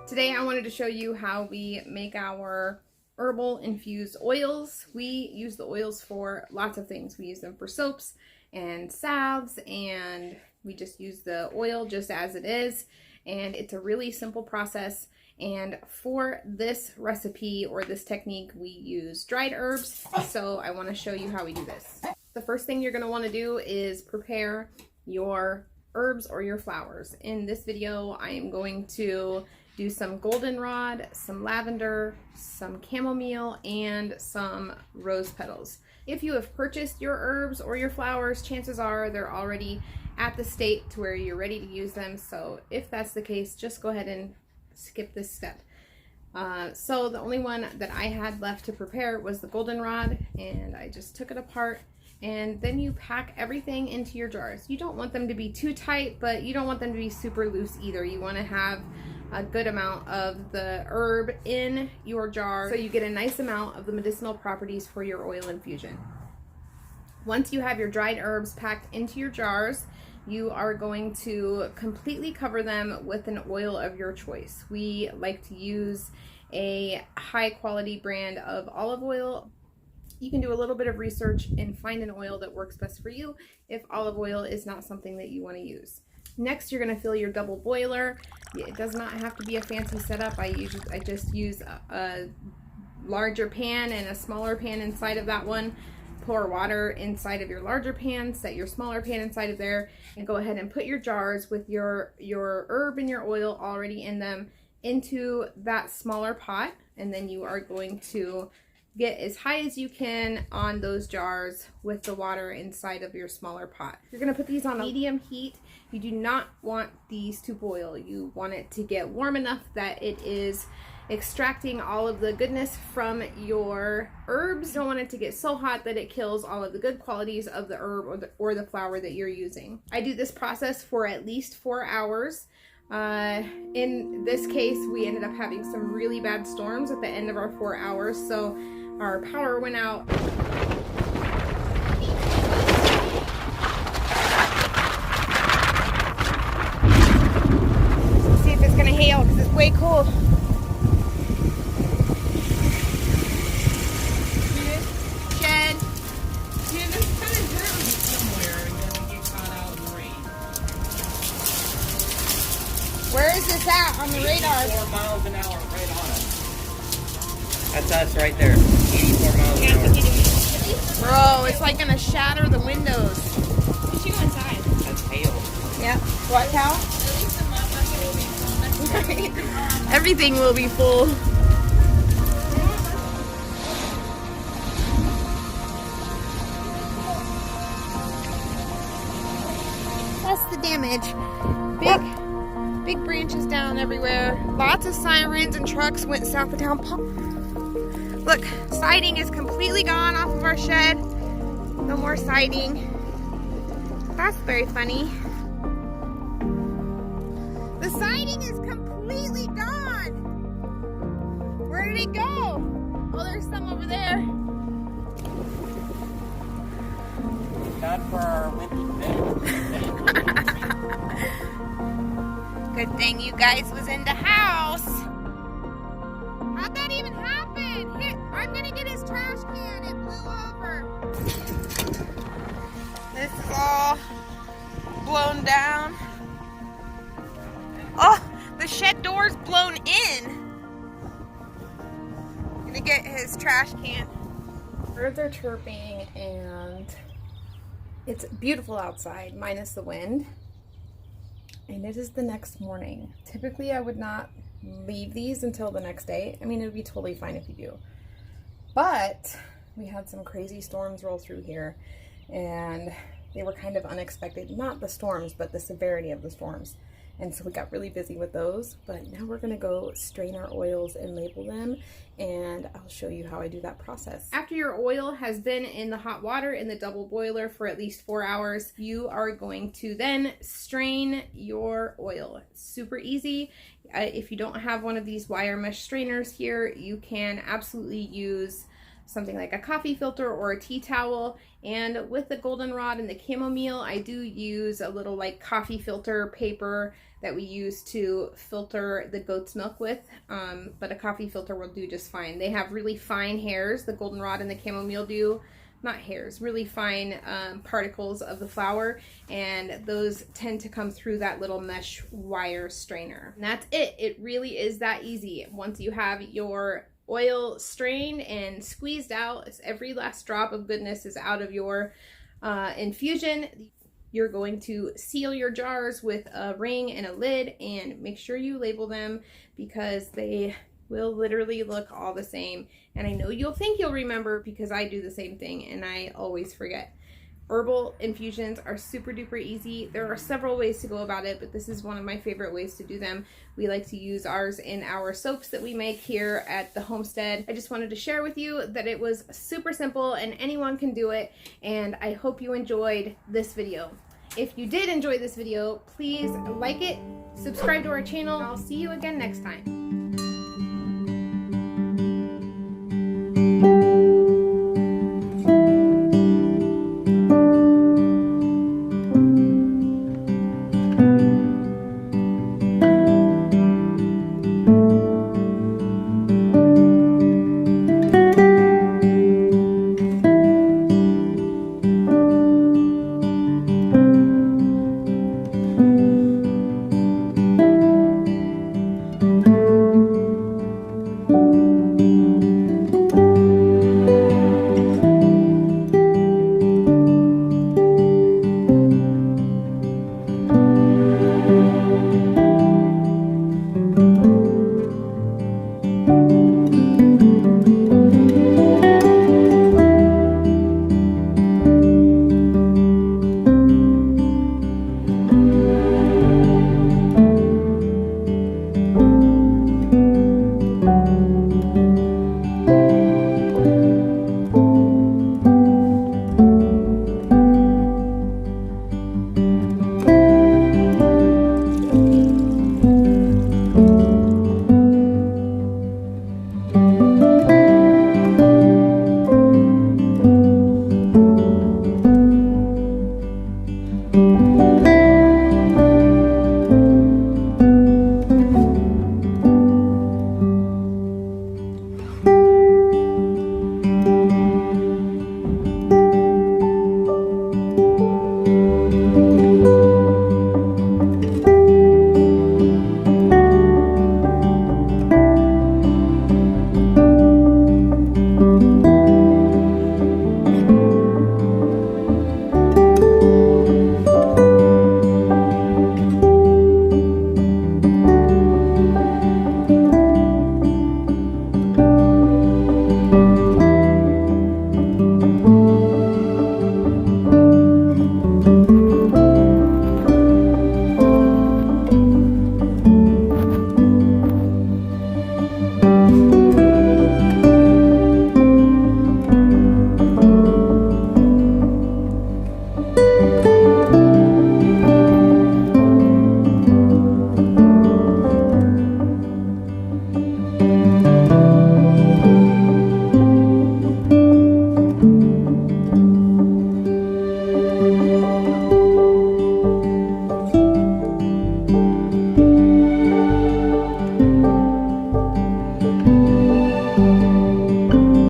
Today I wanted to show you how we make our herbal infused oils. We use the oils for lots of things. We use them for soaps and salves, and we just use the oil just as it is. And it's a really simple process. And for this recipe or this technique, we use dried herbs. So I want to show you how we do this. The first thing you're going to want to do is prepare your herbs or your flowers. In this video, I am going to do some goldenrod, some lavender, some chamomile, and some rose petals. If you have purchased your herbs or your flowers, chances are they're already at the state to where you're ready to use them. So if that's the case, just go ahead and skip this step. So the only one that I had left to prepare was the goldenrod, and I just took it apart. And then you pack everything into your jars. You don't want them to be too tight, but you don't want them to be super loose either. You want to have a good amount of the herb in your jar so you get a nice amount of the medicinal properties for your oil infusion. Once you have your dried herbs packed into your jars, you are going to completely cover them with an oil of your choice. We like to use a high quality brand of olive oil. You can do a little bit of research and find an oil that works best for you if olive oil is not something that you want to use. Next, you're going to fill your double boiler. It does not have to be a fancy setup. I just use a larger pan and a smaller pan inside of that one. Pour water inside of your larger pan, set your smaller pan inside of there, and go ahead and put your jars with your herb and your oil already in them into that smaller pot. And then you are going to get as high as you can on those jars with the water inside of your smaller pot. You're going to put these on a medium heat. You do not want these to boil. You want it to get warm enough that it is extracting all of the goodness from your herbs. You don't want it to get so hot that it kills all of the good qualities of the herb or the flower that you're using. I do this process for at least 4 hours. In this case, we ended up having some really bad storms at the end of our 4 hours, so our power went out. Let's see if it's gonna hail because it's way cold. Shed. Yeah, there's kind of dirt somewhere and then we get caught out in the rain. Where is this at on the radar? 84 miles an hour right on us. That's us right there. 84 miles an hour. Bro, it's like gonna shatter the windows. We should go inside. That's hail. Yep. What, Cal? At least the motherfucker will be full. Everything will be full. That's the damage. Big branches down everywhere. Lots of sirens and trucks went south of town. Look, siding is completely gone off of our shed. No more siding. That's very funny. The siding is completely gone. Where did it go? Oh, there's some over there. God for our wimpy bed. Good thing you guys was in the house. How'd that even happen? Here, I'm gonna get his trash can. It blew over. This is all blown down. Oh, the shed door's blown in. Gonna get his trash can. Birds are chirping and it's beautiful outside, minus the wind. And it is the next morning. Typically, I would not leave these until the next day. I mean, it would be totally fine if you do. But we had some crazy storms roll through here, and they were kind of unexpected. Not the storms, but the severity of the storms. And so we got really busy with those, but now we're gonna go strain our oils and label them, and I'll show you how I do that process. After your oil has been in the hot water in the double boiler for at least 4 hours, you are going to then strain your oil. It's super easy. If you don't have one of these wire mesh strainers here, you can absolutely use something like a coffee filter or a tea towel. And with the goldenrod and the chamomile, I do use a little like coffee filter paper that we use to filter the goat's milk with, but a coffee filter will do just fine. They have really fine hairs, the goldenrod and the chamomile do. Not hairs, really fine particles of the flower, and those tend to come through that little mesh wire strainer. And that's it. It really is that easy. Once you have your oil strained and squeezed out, every last drop of goodness is out of your infusion. You're going to seal your jars with a ring and a lid, and make sure you label them because they will literally look all the same. And I know you'll think you'll remember because I do the same thing and I always forget. Herbal infusions are super duper easy. There are several ways to go about it, but this is one of my favorite ways to do them. We like to use ours in our soaps that we make here at the homestead. I just wanted to share with you that it was super simple and anyone can do it, and I hope you enjoyed this video. If you did enjoy this video, please like it, subscribe to our channel, and I'll see you again next time.